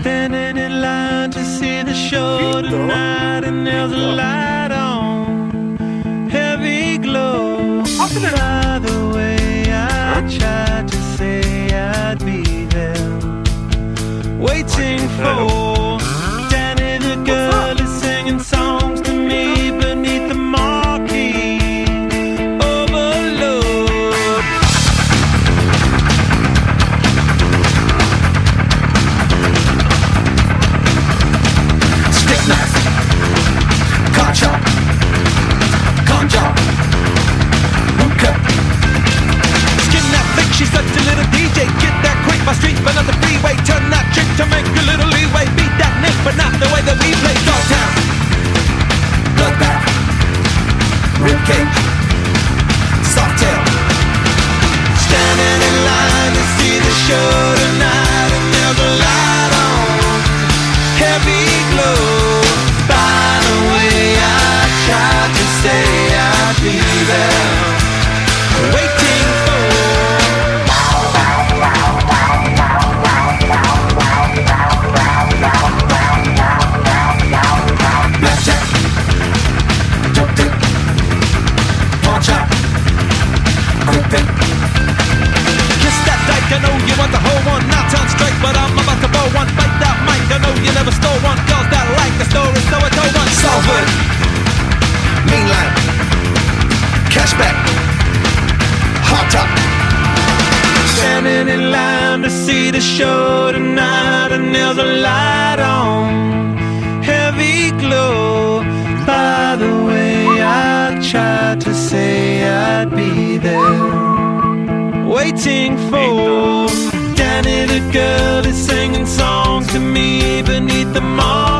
Standing in line to see the show tonight, and there's a light on, heavy glow. By the way, I tried to say I'd be there, waiting for Danny the girl is singing songs to me beneath the marquee overload. Stick knife, car chop, con job, hookah. Skin that thick, she's such a little DJ. Get that quick, my streets, but not the freeway. Turn that trick to make a little leeway. Beat that Nick, but not the way that we play. Dogtown, bloodbath, ribcage, softail. Standing in line to see the show tonight, and there's a light on, heavy glow. By the way, I tried to say I'd be there, waiting for blackjack, dope dick, pawn shop, quick pick. Kiss that dyke, I know you want the whole one. Now turn straight, but I'm about to blow one. Bite that mic, I know you never stole one. Girls that like the story, so I told one. Salford, mean line, cashback, hot top. Standing in line to see the show tonight, and there's a light on, heavy glow. By the way, I tried to say I'd be there, waiting for Danny the girl is singing songs to me beneath the marquee.